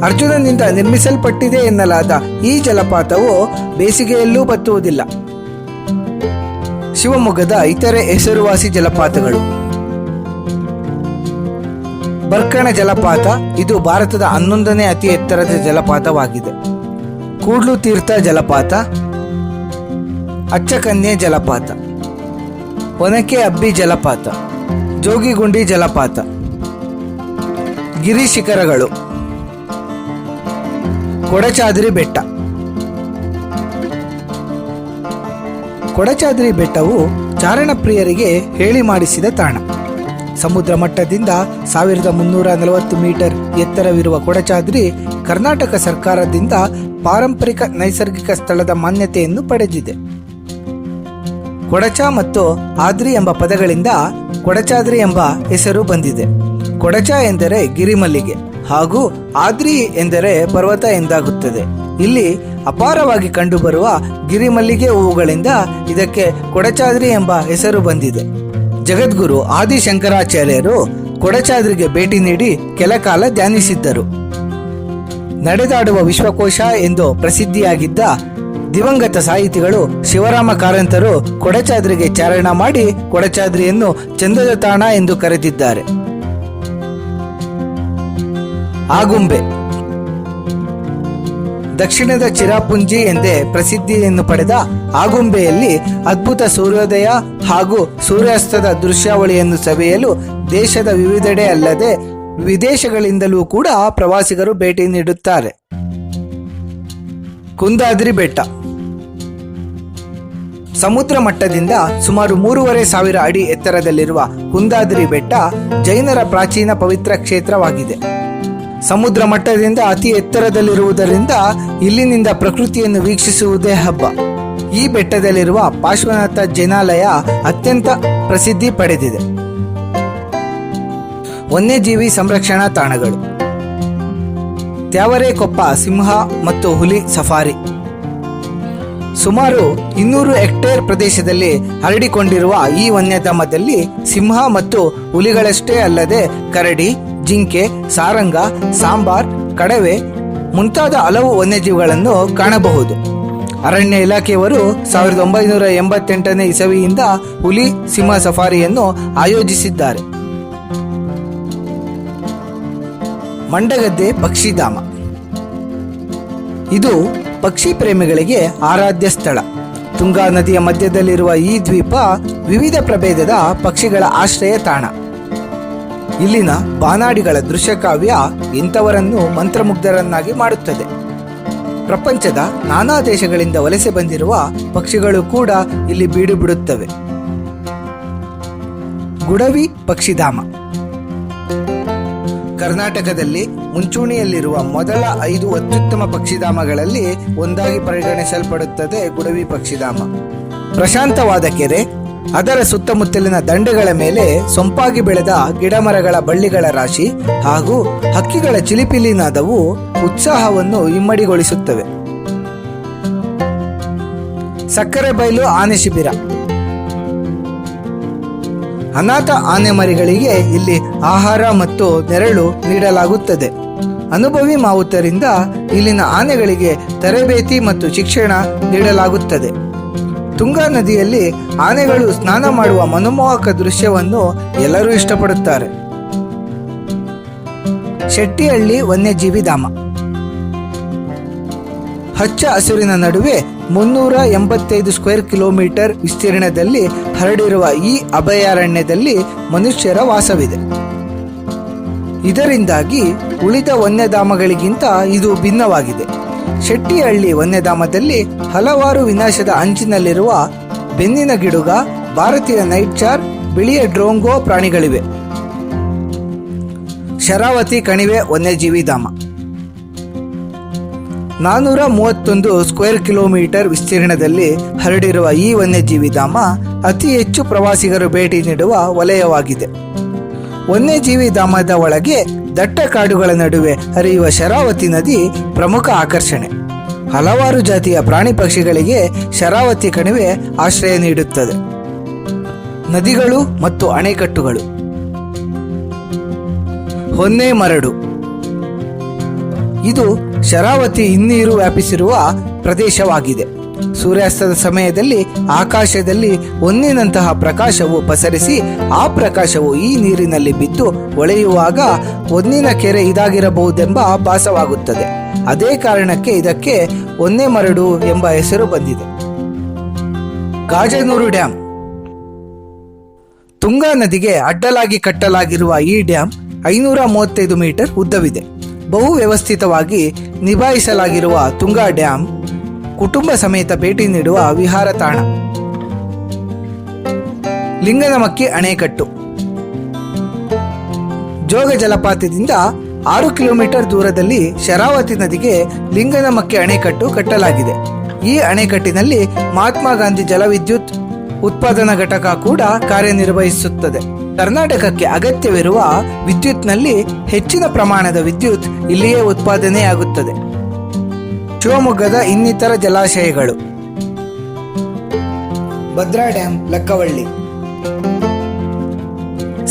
ಅರ್ಜುನನಿಂದ ನಿರ್ಮಿಸಲ್ಪಟ್ಟಿದೆ ಎನ್ನಲಾದ ಈ ಜಲಪಾತವು ಬೇಸಿಗೆಯಲ್ಲೂ ಬತ್ತುವುದಿಲ್ಲ. ಶಿವಮೊಗ್ಗದ ಇತರೆ ಹೆಸರುವಾಸಿ ಜಲಪಾತಗಳು. ಬರ್ಕಣ ಜಲಪಾತ ಇದು ಭಾರತದ 11ನೇ ಅತಿ ಎತ್ತರದ ಜಲಪಾತವಾಗಿದೆ. ಕೂಡ್ಲು ತೀರ್ಥ ಜಲಪಾತ, ಅಚ್ಚಕನ್ಯೆ ಜಲಪಾತ, ಒನಕೆ ಅಬ್ಬಿ ಜಲಪಾತ, ಜೋಗಿಗುಂಡಿ ಜಲಪಾತ, ಗಿರಿ ಶಿಖರಗಳು, ಕೊಡಚಾದ್ರಿ ಬೆಟ್ಟ. ಕೊಡಚಾದ್ರಿ ಬೆಟ್ಟವು ಚಾರಣ ಪ್ರಿಯರಿಗೆ ಹೇಳಿ ಮಾಡಿಸಿದ ತಾಣ. ಸಮುದ್ರ ಮಟ್ಟದಿಂದ 1340 ಮೀಟರ್ ಎತ್ತರವಿರುವ ಕೊಡಚಾದ್ರಿ ಕರ್ನಾಟಕ ಸರ್ಕಾರದಿಂದ ಪಾರಂಪರಿಕ ನೈಸರ್ಗಿಕ ಸ್ಥಳದ ಮಾನ್ಯತೆಯನ್ನು ಪಡೆದಿದೆ. ಕೊಡಚ ಮತ್ತು ಆದ್ರಿ ಎಂಬ ಪದಗಳಿಂದ ಕೊಡಚಾದ್ರಿ ಎಂಬ ಹೆಸರು ಬಂದಿದೆ. ಕೊಡಚ ಎಂದರೆ ಗಿರಿಮಲ್ಲಿಗೆ ಹಾಗೂ ಆದ್ರಿ ಎಂದರೆ ಪರ್ವತ ಎಂದಾಗುತ್ತದೆ. ಇಲ್ಲಿ ಅಪಾರವಾಗಿ ಕಂಡುಬರುವ ಗಿರಿಮಲ್ಲಿಗೆ ಹೂವುಗಳಿಂದ ಇದಕ್ಕೆ ಕೊಡಚಾದ್ರಿ ಎಂಬ ಹೆಸರು ಬಂದಿದೆ. ಜಗದ್ಗುರು ಆದಿಶಂಕರಾಚಾರ್ಯರು ಕೊಡಚಾದ್ರಿಗೆ ಭೇಟಿ ನೀಡಿ ಕೆಲಕಾಲ ಧ್ಯಾನಿಸಿದ್ದರು. ನಡೆದಾಡುವ ವಿಶ್ವಕೋಶ ಎಂದು ಪ್ರಸಿದ್ಧಿಯಾಗಿದ್ದ ದಿವಂಗತ ಸಾಹಿತಿಗಳು ಶಿವರಾಮ ಕಾರಂತರು ಕೊಡಚಾದ್ರಿಗೆ ಚಾರಣ ಮಾಡಿ ಕೊಡಚಾದ್ರಿಯನ್ನು ಚಂದದ ತಾಣ ಎಂದು ಕರೆದಿದ್ದಾರೆ. ಆಗುಂಬೆ ದಕ್ಷಿಣದ ಚಿರಾಪುಂಜಿ ಎಂದೇ ಪ್ರಸಿದ್ಧಿಯನ್ನು ಪಡೆದ ಆಗುಂಬೆಯಲ್ಲಿ ಅದ್ಭುತ ಸೂರ್ಯೋದಯ ಹಾಗೂ ಸೂರ್ಯಾಸ್ತದ ದೃಶ್ಯಾವಳಿಯನ್ನು ಸವಿಯಲು ದೇಶದ ವಿವಿಧೆಡೆ ಅಲ್ಲದೆ ವಿದೇಶಗಳಿಂದಲೂ ಕೂಡ ಪ್ರವಾಸಿಗರು ಭೇಟಿ ನೀಡುತ್ತಾರೆ. ಕುಂದಾದ್ರಿ ಬೆಟ್ಟ ಸಮುದ್ರ ಮಟ್ಟದಿಂದ ಸುಮಾರು 3,500 ಅಡಿ ಎತ್ತರದಲ್ಲಿರುವ ಕುಂದಾದ್ರಿ ಬೆಟ್ಟ ಜೈನರ ಪ್ರಾಚೀನ ಪವಿತ್ರ ಕ್ಷೇತ್ರವಾಗಿದೆ. ಸಮುದ್ರ ಮಟ್ಟದಿಂದ ಅತಿ ಎತ್ತರದಲ್ಲಿರುವುದರಿಂದ ಇಲ್ಲಿನಿಂದ ಪ್ರಕೃತಿಯನ್ನು ವೀಕ್ಷಿಸುವುದೇ ಹಬ್ಬ. ಈ ಬೆಟ್ಟದಲ್ಲಿರುವ ಪಾರ್ಶ್ವನಾಥ ಜೈನಾಲಯ ಅತ್ಯಂತ ಪ್ರಸಿದ್ಧಿ ಪಡೆದಿದೆ. ವನ್ಯಜೀವಿ ಸಂರಕ್ಷಣಾ ತಾಣಗಳು: ತ್ಯಾವರೆಕೊಪ್ಪ ಸಿಂಹ ಮತ್ತು ಹುಲಿ ಸಫಾರಿ. ಸುಮಾರು 200 ಹೆಕ್ಟೇರ್ ಪ್ರದೇಶದಲ್ಲಿ ಹರಡಿಕೊಂಡಿರುವ ಈ ವನ್ಯಧಾಮದಲ್ಲಿ ಸಿಂಹ ಮತ್ತು ಹುಲಿಗಳಷ್ಟೇ ಅಲ್ಲದೆ ಕರಡಿ, ಜಿಂಕೆ, ಸಾರಂಗ, ಸಾಂಬಾರ್, ಕಡವೆ ಮುಂತಾದ ಹಲವು ವನ್ಯಜೀವಿಗಳನ್ನು ಕಾಣಬಹುದು. ಅರಣ್ಯ ಇಲಾಖೆಯವರು 1988ನೇ ಇಸವಿಯಿಂದ ಹುಲಿ ಸಿಂಹ ಸಫಾರಿಯನ್ನು ಆಯೋಜಿಸಿದ್ದಾರೆ. ಮಂಡಗದ್ದೆ ಪಕ್ಷಿಧಾಮ ಇದು ಪಕ್ಷಿ ಪ್ರೇಮಿಗಳಿಗೆ ಆರಾಧ್ಯ ಸ್ಥಳ. ತುಂಗಾ ನದಿಯ ಮಧ್ಯದಲ್ಲಿರುವ ಈ ದ್ವೀಪ ವಿವಿಧ ಪ್ರಭೇದದ ಪಕ್ಷಿಗಳ ಆಶ್ರಯ ತಾಣ. ಇಲ್ಲಿನ ಬಾನಾಡಿಗಳ ದೃಶ್ಯಕಾವ್ಯ ಇಂಥವರನ್ನು ಮಂತ್ರಮುಗ್ಧರನ್ನಾಗಿ ಮಾಡುತ್ತದೆ. ಪ್ರಪಂಚದ ನಾನಾ ದೇಶಗಳಿಂದ ವಲಸೆ ಬಂದಿರುವ ಪಕ್ಷಿಗಳು ಕೂಡ ಇಲ್ಲಿ ಬೀಡು ಬಿಡುತ್ತವೆ. ಗುಡವಿ ಪಕ್ಷಿಧಾಮ ಕರ್ನಾಟಕದಲ್ಲಿ ಮುಂಚೂಣಿಯಲ್ಲಿರುವ ಮೊದಲ 5 ಅತ್ಯುತ್ತಮ ಪಕ್ಷಿಧಾಮಗಳಲ್ಲಿ ಒಂದಾಗಿ ಪರಿಗಣಿಸಲ್ಪಡುತ್ತದೆ ಗುಡವಿ ಪಕ್ಷಿಧಾಮ. ಪ್ರಶಾಂತವಾದ ಕೆರೆ, ಅದರ ಸುತ್ತಮುತ್ತಲಿನ ದಂಡೆಗಳ ಮೇಲೆ ಸೊಂಪಾಗಿ ಬೆಳೆದ ಗಿಡಮರಗಳ ಬಳ್ಳಿಗಳ ರಾಶಿ ಹಾಗೂ ಹಕ್ಕಿಗಳ ಚಿಲಿಪಿಲಿನಾದವು ಉತ್ಸಾಹವನ್ನು ಇಮ್ಮಡಿಗೊಳಿಸುತ್ತವೆ. ಸಕ್ಕರೆಬೈಲು ಆನೆ ಶಿಬಿರ ಅನಾಥ ಆನೆ ಮರಿಗಳಿಗೆ ಇಲ್ಲಿ ಆಹಾರ ಮತ್ತು ನೆರಳು ನೀಡಲಾಗುತ್ತದೆ. ಅನುಭವಿ ಮಾವುತರಿಂದ ಇಲ್ಲಿನ ಆನೆಗಳಿಗೆ ತರಬೇತಿ ಮತ್ತು ಶಿಕ್ಷಣ ನೀಡಲಾಗುತ್ತದೆ. ತುಂಗಾ ನದಿಯಲ್ಲಿ ಆನೆಗಳು ಸ್ನಾನ ಮಾಡುವ ಮನಮೋಹಕ ದೃಶ್ಯವನ್ನು ಎಲ್ಲರೂ ಇಷ್ಟಪಡುತ್ತಾರೆ. ಶೆಟ್ಟಿಹಳ್ಳಿ ವನ್ಯಜೀವಿ ಧಾಮ ಹಚ್ಚ ಹಸುರಿನ ನಡುವೆ 385 ಸ್ಕ್ವೇರ್ ಕಿಲೋಮೀಟರ್ ವಿಸ್ತೀರ್ಣದಲ್ಲಿ ಹರಡಿರುವ ಈ ಅಭಯಾರಣ್ಯದಲ್ಲಿ ಮನುಷ್ಯರ ವಾಸವಿದೆ. ಇದರಿಂದಾಗಿ ಉಳಿದ ವನ್ಯಧಾಮಗಳಿಗಿಂತ ಇದು ಭಿನ್ನವಾಗಿದೆ. ಶೆಟ್ಟಿಹಳ್ಳಿ ವನ್ಯಧಾಮದಲ್ಲಿ ಹಲವಾರು ವಿನಾಶದ ಅಂಚಿನಲ್ಲಿರುವ ಬೆನ್ನಿನ ಗಿಡುಗ, ಭಾರತೀಯ ನೈಟ್ಜಾರ್, ಬಿಳಿಯ ಡ್ರೋಂಗೋ ಪ್ರಾಣಿಗಳಿವೆ. ಶರಾವತಿ ಕಣಿವೆ ವನ್ಯಜೀವಿ ಧಾಮ 431 ಸ್ಕ್ವೇರ್ ಕಿಲೋಮೀಟರ್ ವಿಸ್ತೀರ್ಣದಲ್ಲಿ ಹರಡಿರುವ ಈ ವನ್ಯಜೀವಿ ಧಾಮ ಅತಿ ಹೆಚ್ಚು ಪ್ರವಾಸಿಗರು ಭೇಟಿ ನೀಡುವ ವಲಯವಾಗಿದೆ. ವನ್ಯಜೀವಿ ಧಾಮದ ಒಳಗೆ ದಟ್ಟ ಕಾಡುಗಳ ನಡುವೆ ಹರಿಯುವ ಶರಾವತಿ ನದಿ ಪ್ರಮುಖ ಆಕರ್ಷಣೆ. ಹಲವಾರು ಜಾತಿಯ ಪ್ರಾಣಿ ಪಕ್ಷಿಗಳಿಗೆ ಶರಾವತಿ ಕಣಿವೆ ಆಶ್ರಯ ನೀಡುತ್ತದೆ. ನದಿಗಳು ಮತ್ತು ಅಣೆಕಟ್ಟುಗಳು: ಹೊನ್ನೆಮರಡು ಇದು ಶರಾವತಿ ಹಿನ್ನೀರು ವ್ಯಾಪಿಸಿರುವ ಪ್ರದೇಶವಾಗಿದೆ. ಸೂರ್ಯಾಸ್ತದ ಸಮಯದಲ್ಲಿ ಆಕಾಶದಲ್ಲಿ ಹೊನ್ನಿನಂತಹ ಪ್ರಕಾಶವು ಪಸರಿಸಿ ಆ ಪ್ರಕಾಶವು ಈ ನೀರಿನಲ್ಲಿ ಬಿದ್ದು ಹೊಳೆಯುವಾಗ ಹೊನ್ನಿನ ಕೆರೆ ಇದಾಗಿರಬಹುದೆಂಬ ಭಾಸವಾಗುತ್ತದೆ. ಅದೇ ಕಾರಣಕ್ಕೆ ಇದಕ್ಕೆ ಹೊನ್ನೆಮರಡು ಎಂಬ ಹೆಸರು ಬಂದಿದೆ. ಗಾಜನೂರು ಡ್ಯಾಂ. ತುಂಗಾ ನದಿಗೆ ಅಡ್ಡಲಾಗಿ ಕಟ್ಟಲಾಗಿರುವ ಈ ಡ್ಯಾಂ 535 ಮೀಟರ್ ಉದ್ದವಿದೆ. ಬಹು ವ್ಯವಸ್ಥಿತವಾಗಿ ನಿಭಾಯಿಸಲಾಗಿರುವ ತುಂಗಾ ಡ್ಯಾಂ ಕುಟುಂಬ ಸಮೇತ ಭೇಟಿ ನೀಡುವ ವಿಹಾರ ತಾಣ. ಲಿಂಗನಮಕ್ಕಿ ಅಣೆಕಟ್ಟು. ಜೋಗ ಜಲಪಾತದಿಂದ 6 ಕಿಲೋಮೀಟರ್ ದೂರದಲ್ಲಿ ಶರಾವತಿ ನದಿಗೆ ಲಿಂಗನಮಕ್ಕಿ ಅಣೆಕಟ್ಟು ಕಟ್ಟಲಾಗಿದೆ. ಈ ಅಣೆಕಟ್ಟಿನಲ್ಲಿ ಮಹಾತ್ಮ ಗಾಂಧಿ ಜಲವಿದ್ಯುತ್ ಉತ್ಪಾದನಾ ಘಟಕ ಕೂಡ ಕಾರ್ಯನಿರ್ವಹಿಸುತ್ತದೆ. ಕರ್ನಾಟಕಕ್ಕೆ ಅಗತ್ಯವಿರುವ ವಿದ್ಯುತ್ನಲ್ಲಿ ಹೆಚ್ಚಿನ ಪ್ರಮಾಣದ ವಿದ್ಯುತ್ ಇಲ್ಲಿಯೇ ಉತ್ಪಾದನೆಯಾಗುತ್ತದೆ. ಶಿವಮೊಗ್ಗದ ಇನ್ನಿತರ ಜಲಾಶಯಗಳು: ಭದ್ರಾ ಡ್ಯಾಂ, ಲಕ್ಕವಳ್ಳಿ.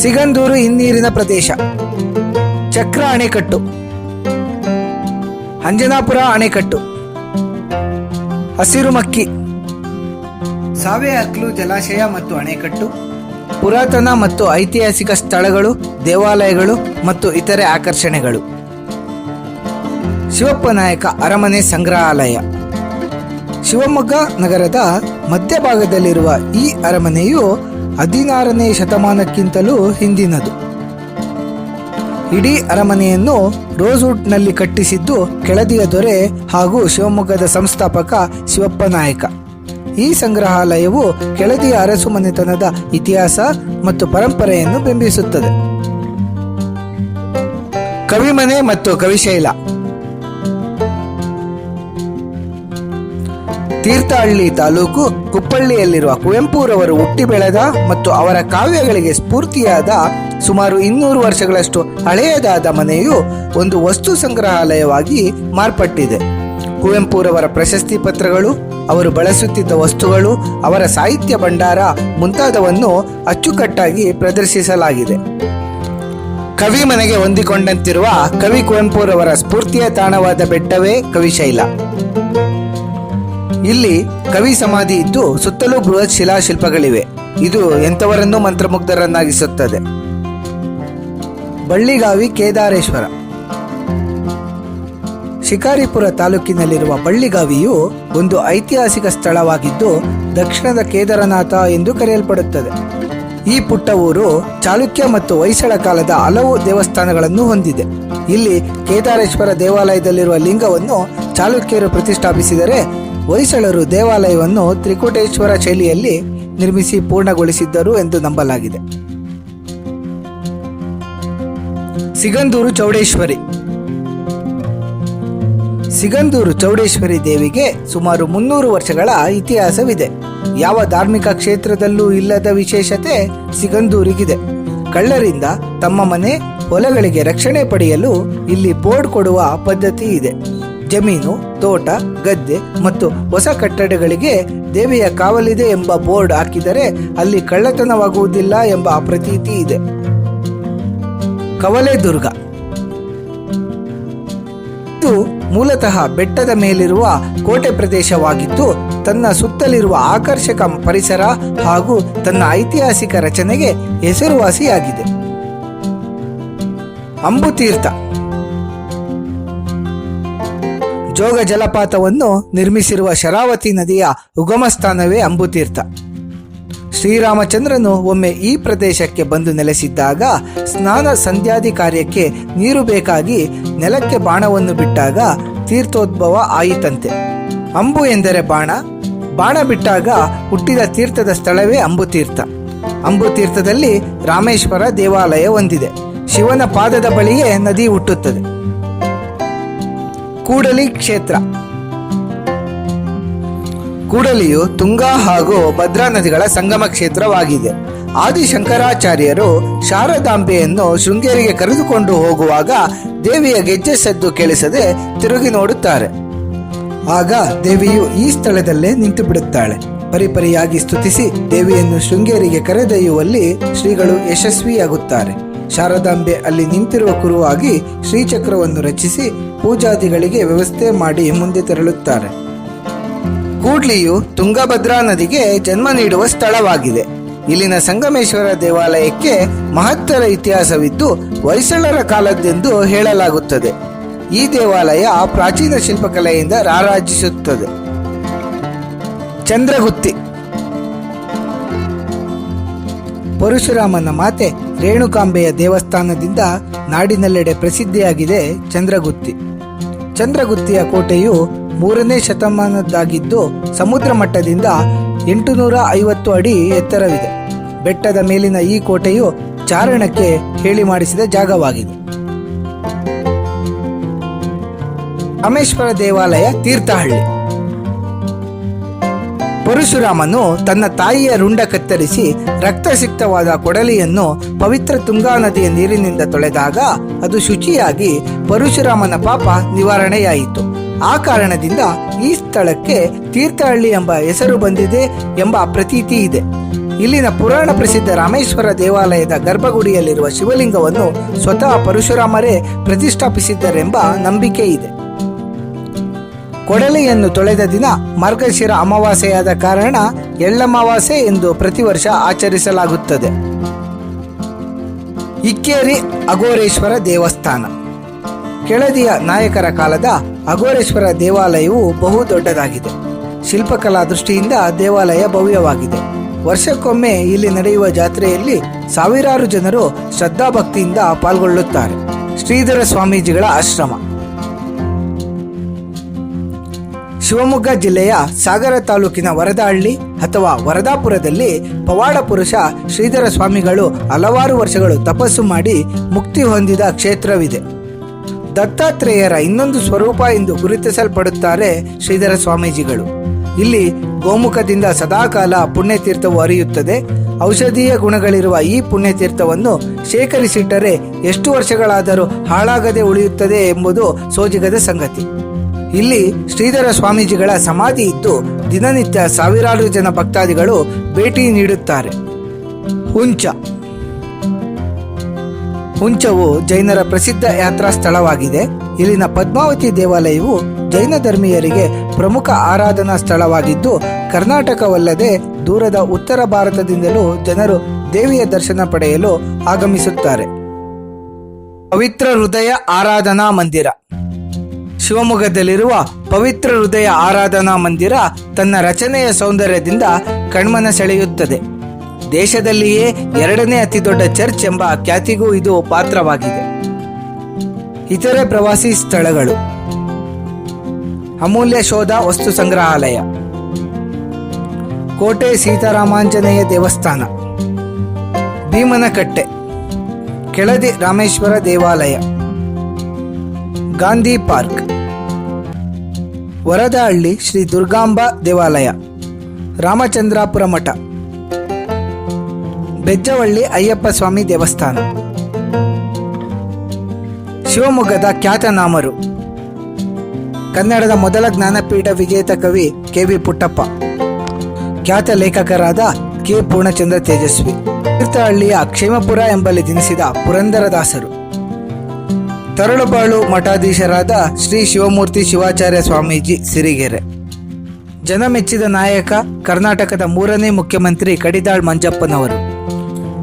ಸಿಗಂದೂರು ಹಿನ್ನೀರಿನ ಪ್ರದೇಶ. ಚಕ್ರ ಅಣೆಕಟ್ಟು, ಅಂಜನಾಪುರ ಅಣೆಕಟ್ಟು, ಹಸಿರುಮಕ್ಕಿ, ಸಾವೆಹಕ್ಲು ಜಲಾಶಯ ಮತ್ತು ಅಣೆಕಟ್ಟು, ಪುರಾತನ ಮತ್ತು ಐತಿಹಾಸಿಕ ಸ್ಥಳಗಳು, ದೇವಾಲಯಗಳು ಮತ್ತು ಇತರೆ ಆಕರ್ಷಣೆಗಳು. ಶಿವಪ್ಪ ನಾಯಕ ಅರಮನೆ ಸಂಗ್ರಹಾಲಯ. ಶಿವಮೊಗ್ಗ ನಗರದ ಮಧ್ಯಭಾಗದಲ್ಲಿರುವ ಈ ಅರಮನೆಯು 16ನೇ ಶತಮಾನಕ್ಕಿಂತಲೂ ಹಿಂದಿನದು. ಇಡೀ ಅರಮನೆಯನ್ನು ರೋಸ್ವುಡ್ನಲ್ಲಿ ಕಟ್ಟಿಸಿದ್ದು ಕೆಳದಿಯ ದೊರೆ ಹಾಗೂ ಶಿವಮೊಗ್ಗದ ಸಂಸ್ಥಾಪಕ ಶಿವಪ್ಪ ನಾಯಕ. ಈ ಸಂಗ್ರಹಾಲಯವು ಕೆಳದಿಯ ಅರಸು ಮನೆತನದ ಇತಿಹಾಸ ಮತ್ತು ಪರಂಪರೆಯನ್ನು ಬಿಂಬಿಸುತ್ತದೆ. ಕವಿಮನೆ ಮತ್ತು ಕವಿಶೈಲ. ತೀರ್ಥಹಳ್ಳಿ ತಾಲೂಕು ಕುಪ್ಪಳ್ಳಿಯಲ್ಲಿರುವ ಕುವೆಂಪುರವರು ಹುಟ್ಟಿ ಬೆಳೆದ ಮತ್ತು ಅವರ ಕಾವ್ಯಗಳಿಗೆ ಸ್ಫೂರ್ತಿಯಾದ ಸುಮಾರು 200 ವರ್ಷಗಳಷ್ಟು ಹಳೆಯದಾದ ಮನೆಯು ಒಂದು ವಸ್ತು ಸಂಗ್ರಹಾಲಯವಾಗಿ ಮಾರ್ಪಟ್ಟಿದೆ. ಕುವೆಂಪುರವರ ಪ್ರಶಸ್ತಿ ಪತ್ರಗಳು, ಅವರು ಬಳಸುತ್ತಿದ್ದ ವಸ್ತುಗಳು, ಅವರ ಸಾಹಿತ್ಯ ಭಂಡಾರ ಮುಂತಾದವನ್ನು ಅಚ್ಚುಕಟ್ಟಾಗಿ ಪ್ರದರ್ಶಿಸಲಾಗಿದೆ. ಕವಿ ಮನೆಗೆ ಹೊಂದಿಕೊಂಡಂತಿರುವ ಕವಿ ಕುವೆಂಪುರವರ ಸ್ಫೂರ್ತಿಯ ತಾಣವಾದ ಬೆಟ್ಟವೇ ಕವಿಶೈಲ. ಇಲ್ಲಿ ಕವಿ ಸಮಾಧಿ ಇದ್ದು ಸುತ್ತಲೂ ಬೃಹತ್ ಶಿಲಾಶಿಲ್ಪಗಳಿವೆ. ಇದು ಎಂಥವರನ್ನೂ ಮಂತ್ರಮುಗ್ಧರನ್ನಾಗಿಸುತ್ತದೆ. ಬಳ್ಳಿಗಾವಿ ಕೇದಾರೇಶ್ವರ. ಶಿಕಾರಿಪುರ ತಾಲೂಕಿನಲ್ಲಿರುವ ಬಳ್ಳಿಗಾವಿಯು ಒಂದು ಐತಿಹಾಸಿಕ ಸ್ಥಳವಾಗಿದ್ದು ದಕ್ಷಿಣದ ಕೇದಾರನಾಥ ಎಂದು ಕರೆಯಲ್ಪಡುತ್ತದೆ. ಈ ಪುಟ್ಟ ಊರು ಚಾಲುಕ್ಯ ಮತ್ತು ಹೊಯ್ಸಳ ಕಾಲದ ಹಲವು ದೇವಸ್ಥಾನಗಳನ್ನು ಹೊಂದಿದೆ. ಇಲ್ಲಿ ಕೇದಾರೇಶ್ವರ ದೇವಾಲಯದಲ್ಲಿರುವ ಲಿಂಗವನ್ನು ಚಾಲುಕ್ಯರು ಪ್ರತಿಷ್ಠಾಪಿಸಿದರೆ, ಹೊಯ್ಸಳರು ದೇವಾಲಯವನ್ನು ತ್ರಿಕೂಟೇಶ್ವರ ಶೈಲಿಯಲ್ಲಿ ನಿರ್ಮಿಸಿ ಪೂರ್ಣಗೊಳಿಸಿದ್ದರು ಎಂದು ನಂಬಲಾಗಿದೆ. ಸಿಗಂದೂರು ಚೌಡೇಶ್ವರಿ. ಸಿಗಂದೂರು ಚೌಡೇಶ್ವರಿ ದೇವಿಗೆ ಸುಮಾರು 300 ವರ್ಷಗಳ ಇತಿಹಾಸವಿದೆ. ಯಾವ ಧಾರ್ಮಿಕ ಕ್ಷೇತ್ರದಲ್ಲೂ ಇಲ್ಲದ ವಿಶೇಷತೆ ಸಿಗಂದೂರಿಗಿದೆ. ಕಳ್ಳರಿಂದ ತಮ್ಮ ಮನೆ ಹೊಲಗಳಿಗೆ ರಕ್ಷಣೆ ಪಡೆಯಲು ಇಲ್ಲಿ ಬೋರ್ಡ್ ಕೊಡುವ ಪದ್ಧತಿ ಇದೆ. ಜಮೀನು, ತೋಟ, ಗದ್ದೆ ಮತ್ತು ಹೊಸ ಕಟ್ಟಡಗಳಿಗೆ ದೇವಿಯ ಕಾವಲಿದೆ ಎಂಬ ಬೋರ್ಡ್ ಹಾಕಿದರೆ ಅಲ್ಲಿ ಕಳ್ಳತನವಾಗುವುದಿಲ್ಲ ಎಂಬ ಪ್ರತೀತಿ ಇದೆ. ಕವಲೇದುರ್ಗ. ಇದು ಮೂಲತಃ ಬೆಟ್ಟದ ಮೇಲಿರುವ ಕೋಟೆ ಪ್ರದೇಶವಾಗಿದ್ದು ತನ್ನ ಸುತ್ತಲಿರುವ ಆಕರ್ಷಕ ಪರಿಸರ ಹಾಗೂ ತನ್ನ ಐತಿಹಾಸಿಕ ರಚನೆಗೆ ಹೆಸರುವಾಸಿಯಾಗಿದೆ. ಅಂಬುತೀರ್ಥ. ಜೋಗ ಜಲಪಾತವನ್ನು ನಿರ್ಮಿಸಿರುವ ಶರಾವತಿ ನದಿಯ ಉಗಮ ಸ್ಥಾನವೇ ಅಂಬುತೀರ್ಥ. ಶ್ರೀರಾಮಚಂದ್ರನು ಒಮ್ಮೆ ಈ ಪ್ರದೇಶಕ್ಕೆ ಬಂದು ನೆಲೆಸಿದ್ದಾಗ ಸ್ನಾನ ಸಂಧ್ಯಾದಿ ಕಾರ್ಯಕ್ಕೆ ನೀರು ಬೇಕಾಗಿ ನೆಲಕ್ಕೆ ಬಾಣವನ್ನು ಬಿಟ್ಟಾಗ ತೀರ್ಥೋದ್ಭವ ಆಯಿತಂತೆ. ಅಂಬು ಎಂದರೆ ಬಾಣ, ಬಾಣ ಬಿಟ್ಟಾಗ ಹುಟ್ಟಿದ ತೀರ್ಥದ ಸ್ಥಳವೇ ಅಂಬುತೀರ್ಥ. ಅಂಬುತೀರ್ಥದಲ್ಲಿ ರಾಮೇಶ್ವರ ದೇವಾಲಯ ಹೊಂದಿದೆ. ಶಿವನ ಪಾದದ ಬಳಿಯೇ ನದಿ ಹುಟ್ಟುತ್ತದೆ. ಕೂಡಲಿ ಕ್ಷೇತ್ರ. ಕೂಡಲಿಯು ತುಂಗಾ ಹಾಗೂ ಭದ್ರಾ ನದಿಗಳ ಸಂಗಮ ಕ್ಷೇತ್ರವಾಗಿದೆ. ಆದಿಶಂಕರಾಚಾರ್ಯರು ಶಾರದಾಂಬೆಯನ್ನು ಶೃಂಗೇರಿಗೆ ಕರೆದುಕೊಂಡು ಹೋಗುವಾಗ ದೇವಿಯ ಗೆಜ್ಜೆ ಸದ್ದು ಕೇಳಿಸದೆ ತಿರುಗಿ ನೋಡುತ್ತಾರೆ. ಆಗ ದೇವಿಯು ಈ ಸ್ಥಳದಲ್ಲೇ ನಿಂತು ಬಿಡುತ್ತಾಳೆ. ಪರಿಪರಿಯಾಗಿ ಸ್ತುತಿಸಿ ದೇವಿಯನ್ನು ಶೃಂಗೇರಿಗೆ ಕರೆದೊಯ್ಯುವಲ್ಲಿ ಶ್ರೀಗಳು ಯಶಸ್ವಿಯಾಗುತ್ತಾರೆ. ಶಾರದಾಂಬೆ ಅಲ್ಲಿ ನಿಂತಿರುವ ಕುರುವಾಗಿ ಶ್ರೀಚಕ್ರವನ್ನು ರಚಿಸಿ ಪೂಜಾದಿಗಳಿಗೆ ವ್ಯವಸ್ಥೆ ಮಾಡಿ ಮುಂದೆ ತೆರಳುತ್ತಾರೆ. ಕೂಡ್ಲಿಯು ತುಂಗಭದ್ರಾ ನದಿಗೆ ಜನ್ಮ ನೀಡುವ ಸ್ಥಳವಾಗಿದೆ. ಇಲ್ಲಿನ ಸಂಗಮೇಶ್ವರ ದೇವಾಲಯಕ್ಕೆ ಮಹತ್ತರ ಇತಿಹಾಸವಿದ್ದು ಹೊಯ್ಸಳರ ಕಾಲದ್ದೆಂದು ಹೇಳಲಾಗುತ್ತದೆ. ಈ ದೇವಾಲಯ ಪ್ರಾಚೀನ ಶಿಲ್ಪಕಲೆಯಿಂದ ರಾರಾಜಿಸುತ್ತದೆ. ಚಂದ್ರಗುತ್ತಿ. ಪರಶುರಾಮನ ಮಾತೆ ರೇಣುಕಾಂಬೆಯ ದೇವಸ್ಥಾನದಿಂದ ನಾಡಿನೆಲ್ಲೆಡೆ ಪ್ರಸಿದ್ಧಿಯಾಗಿದೆ ಚಂದ್ರಗುತ್ತಿ. ಚಂದ್ರಗುತ್ತಿಯ ಕೋಟೆಯು 3ನೇ ಶತಮಾನದ್ದಾಗಿದ್ದು ಸಮುದ್ರ ಮಟ್ಟದಿಂದ 850 ಅಡಿ ಎತ್ತರವಿದೆ. ಬೆಟ್ಟದ ಮೇಲಿನ ಈ ಕೋಟೆಯು ಚಾರಣಕ್ಕೆ ಹೇಳಿ ಮಾಡಿಸಿದ ಜಾಗವಾಗಿದೆ. ರಾಮೇಶ್ವರ ದೇವಾಲಯ ತೀರ್ಥಹಳ್ಳಿ. ಪರಶುರಾಮನು ತನ್ನ ತಾಯಿಯ ರುಂಡ ಕತ್ತರಿಸಿ ರಕ್ತಸಿಕ್ತವಾದ ಕೊಡಲಿಯನ್ನು ಪವಿತ್ರ ತುಂಗಾ ನದಿಯ ನೀರಿನಿಂದ ತೊಳೆದಾಗ ಅದು ಶುಚಿಯಾಗಿ ಪರಶುರಾಮನ ಪಾಪ ನಿವಾರಣೆಯಾಯಿತು. ಆ ಕಾರಣದಿಂದ ಈ ಸ್ಥಳಕ್ಕೆ ತೀರ್ಥಹಳ್ಳಿ ಎಂಬ ಹೆಸರು ಬಂದಿದೆ ಎಂಬ ಪ್ರತೀತಿ ಇದೆ. ಇಲ್ಲಿನ ಪುರಾಣ ಪ್ರಸಿದ್ಧ ರಾಮೇಶ್ವರ ದೇವಾಲಯದ ಗರ್ಭಗುಡಿಯಲ್ಲಿರುವ ಶಿವಲಿಂಗವನ್ನು ಸ್ವತಃ ಪರಶುರಾಮರೇ ಪ್ರತಿಷ್ಠಾಪಿಸಿದ್ದರೆಂಬ ನಂಬಿಕೆ ಇದೆ. ಕೊಡಲಿಯನ್ನು ತೊಳೆದ ದಿನ ಮಾರ್ಗಶಿರ ಅಮಾವಾಸ್ಯೆಯಾದ ಕಾರಣ ಎಳ್ಳಮಾವಾಸ್ಯೆ ಎಂದು ಪ್ರತಿ ವರ್ಷ ಆಚರಿಸಲಾಗುತ್ತದೆ. ಇಕ್ಕೇರಿ ಅಘೋರೇಶ್ವರ ದೇವಸ್ಥಾನ. ಕೆಳದಿಯ ನಾಯಕರ ಕಾಲದ ಅಘೋರೇಶ್ವರ ದೇವಾಲಯವು ಬಹು ದೊಡ್ಡದಾಗಿದೆ. ಶಿಲ್ಪಕಲಾ ದೃಷ್ಟಿಯಿಂದ ದೇವಾಲಯ ಭವ್ಯವಾಗಿದೆ. ವರ್ಷಕ್ಕೊಮ್ಮೆ ಇಲ್ಲಿ ನಡೆಯುವ ಜಾತ್ರೆಯಲ್ಲಿ ಸಾವಿರಾರು ಜನರು ಶ್ರದ್ಧಾಭಕ್ತಿಯಿಂದ ಪಾಲ್ಗೊಳ್ಳುತ್ತಾರೆ. ಶ್ರೀಧರ ಸ್ವಾಮೀಜಿಗಳ ಆಶ್ರಮ. ಶಿವಮೊಗ್ಗ ಜಿಲ್ಲೆಯ ಸಾಗರ ತಾಲೂಕಿನ ವರದಹಳ್ಳಿ ಅಥವಾ ವರದಾಪುರದಲ್ಲಿ ಪವಾಡ ಪುರುಷ ಶ್ರೀಧರ ಸ್ವಾಮಿಗಳು ಹಲವಾರು ವರ್ಷಗಳು ತಪಸ್ಸು ಮಾಡಿ ಮುಕ್ತಿ ಹೊಂದಿದ ಕ್ಷೇತ್ರವಿದೆ. ದತ್ತಾತ್ರೇಯರ ಇನ್ನೊಂದು ಸ್ವರೂಪ ಎಂದು ಗುರುತಿಸಲ್ಪಡುತ್ತಾರೆ ಶ್ರೀಧರ ಸ್ವಾಮೀಜಿಗಳು. ಇಲ್ಲಿ ಗೋಮುಖದಿಂದ ಸದಾಕಾಲ ಪುಣ್ಯತೀರ್ಥವು ಹರಿಯುತ್ತದೆ. ಔಷಧೀಯ ಗುಣಗಳಿರುವ ಈ ಪುಣ್ಯತೀರ್ಥವನ್ನು ಶೇಖರಿಸಿಟ್ಟರೆ ಎಷ್ಟು ವರ್ಷಗಳಾದರೂ ಹಾಳಾಗದೆ ಉಳಿಯುತ್ತದೆ ಎಂಬುದು ಸೋಜಿಗದ ಸಂಗತಿ. ಇಲ್ಲಿ ಶ್ರೀಧರ ಸ್ವಾಮೀಜಿಗಳ ಸಮಾಧಿ ಇದ್ದು ದಿನನಿತ್ಯ ಸಾವಿರಾರು ಜನ ಭಕ್ತಾದಿಗಳು ಭೇಟಿ ನೀಡುತ್ತಾರೆ. ಹುಂಚ. ಹುಂಚವು ಜೈನರ ಪ್ರಸಿದ್ಧ ಯಾತ್ರಾ ಸ್ಥಳವಾಗಿದೆ. ಇಲ್ಲಿನ ಪದ್ಮಾವತಿ ದೇವಾಲಯವು ಜೈನ ಧರ್ಮೀಯರಿಗೆ ಪ್ರಮುಖ ಆರಾಧನಾ ಸ್ಥಳವಾಗಿದ್ದು ಕರ್ನಾಟಕವಲ್ಲದೆ ದೂರದ ಉತ್ತರ ಭಾರತದಿಂದಲೂ ಜನರು ದೇವಿಯ ದರ್ಶನ ಪಡೆಯಲು ಆಗಮಿಸುತ್ತಾರೆ. ಪವಿತ್ರ ಹೃದಯ ಆರಾಧನಾ ಮಂದಿರ. ಶಿವಮೊಗ್ಗದಲ್ಲಿರುವ ಪವಿತ್ರ ಹೃದಯ ಆರಾಧನಾ ಮಂದಿರ ತನ್ನ ರಚನೆಯ ಸೌಂದರ್ಯದಿಂದ ಕಣ್ಮನ ಸೆಳೆಯುತ್ತದೆ. ದೇಶದಲ್ಲಿಯೇ 2ನೇ ಅತಿ ದೊಡ್ಡ ಚರ್ಚ್ ಎಂಬ ಖ್ಯಾತಿಗೂ ಇದು ಪಾತ್ರವಾಗಿದೆ. ಇತರೆ ಪ್ರವಾಸಿ ಸ್ಥಳಗಳು: ಅಮೂಲ್ಯ ಶೋಧ ವಸ್ತು ಸಂಗ್ರಹಾಲಯ, ಕೋಟೆ ಸೀತಾರಾಮಾಂಜನೇಯ ದೇವಸ್ಥಾನ, ಭೀಮನಕಟ್ಟೆ, ಕೆಳದಿ ರಾಮೇಶ್ವರ ದೇವಾಲಯ, ಗಾಂಧಿ ಪಾರ್ಕ್, ವರದಹಳ್ಳಿ ಶ್ರೀ ದುರ್ಗಾಂಬಾ ದೇವಾಲಯ, ರಾಮಚಂದ್ರಾಪುರ ಮಠ, ಬೆಜ್ಜವಳ್ಳಿ ಅಯ್ಯಪ್ಪ ಸ್ವಾಮಿ ದೇವಸ್ಥಾನ. ಶಿವಮೊಗ್ಗದ ಖ್ಯಾತನಾಮರು: ಕನ್ನಡದ ಮೊದಲ ಜ್ಞಾನಪೀಠ ವಿಜೇತ ಕವಿ ಕೆ.ವಿ. ಪುಟ್ಟಪ್ಪ, ಖ್ಯಾತ ಲೇಖಕರಾದ ಕೆ. ಪೂರ್ಣಚಂದ್ರ ತೇಜಸ್ವಿ, ತೀರ್ಥಹಳ್ಳಿಯ ಕ್ಷೇಮಪುರ ಎಂಬಲ್ಲಿ ಜನಿಸಿದ ಪುರಂದರದಾಸರು, ತರಳಬಾಳು ಮಠಾಧೀಶರಾದ ಶ್ರೀ ಶಿವಮೂರ್ತಿ ಶಿವಾಚಾರ್ಯ ಸ್ವಾಮೀಜಿ ಸಿರಿಗೆರೆ, ಜನಮೆಚ್ಚಿದ ನಾಯಕ ಕರ್ನಾಟಕದ 3ನೇ ಮುಖ್ಯಮಂತ್ರಿ ಕಡಿದಾಳ್ ಮಂಜಪ್ಪನವರು,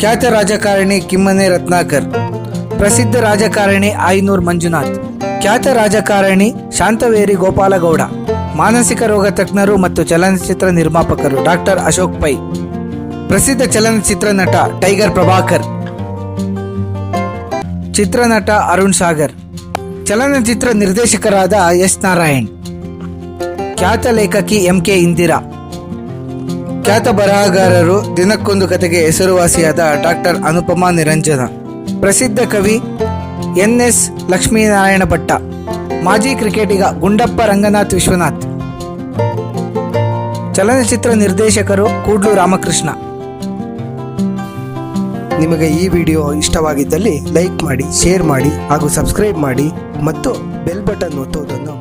ಖ್ಯಾತ ರಾಜಕಾರಣಿ ಕಿಮ್ಮನೆ ರತ್ನಾಕರ್, ಪ್ರಸಿದ್ಧ ರಾಜಕಾರಣಿ ಆಯನೂರ್ ಮಂಜುನಾಥ್, ಖ್ಯಾತ ರಾಜಕಾರಣಿ ಶಾಂತವೇರಿ ಗೋಪಾಲಗೌಡ, ಮಾನಸಿಕ ರೋಗ ತಜ್ಞರು ಮತ್ತು ಚಲನಚಿತ್ರ ನಿರ್ಮಾಪಕರು ಡಾಕ್ಟರ್ ಅಶೋಕ್ ಪೈ, ಪ್ರಸಿದ್ಧ ಚಲನಚಿತ್ರ ನಟ ಟೈಗರ್ ಪ್ರಭಾಕರ್, ಚಿತ್ರನಟ ಅರುಣ್ ಸಾಗರ್, ಚಲನಚಿತ್ರ ನಿರ್ದೇಶಕರಾದ ಎಸ್ ನಾರಾಯಣ್, ಖ್ಯಾತ ಲೇಖಕಿ ಎಂ.ಕೆ. ಇಂದಿರಾ, ಖ್ಯಾತ ಬರಹಗಾರರು ದಿನಕ್ಕೊಂದು ಕತೆಗೆ ಹೆಸರುವಾಸಿಯಾದ ಡಾಕ್ಟರ್ ಅನುಪಮಾ ನಿರಂಜನ, ಪ್ರಸಿದ್ಧ ಕವಿ ಎನ್.ಎಸ್. ಲಕ್ಷ್ಮೀನಾರಾಯಣ ಭಟ್ಟ, ಮಾಜಿ ಕ್ರಿಕೆಟಿಗ ಗುಂಡಪ್ಪ ರಂಗನಾಥ್ ವಿಶ್ವನಾಥ್, ಚಲನಚಿತ್ರ ನಿರ್ದೇಶಕರು ಕೂಡ್ಲು ರಾಮಕೃಷ್ಣ. ನಿಮಗೆ ಈ ವಿಡಿಯೋ ಇಷ್ಟವಾಗಿದ್ದಲ್ಲಿ ಲೈಕ್ ಮಾಡಿ, ಶೇರ್ ಮಾಡಿ ಹಾಗೂ ಸಬ್ಸ್ಕ್ರೈಬ್ ಮಾಡಿ ಮತ್ತು ಬೆಲ್ ಬಟನ್ ಒತ್ತುವುದನ್ನು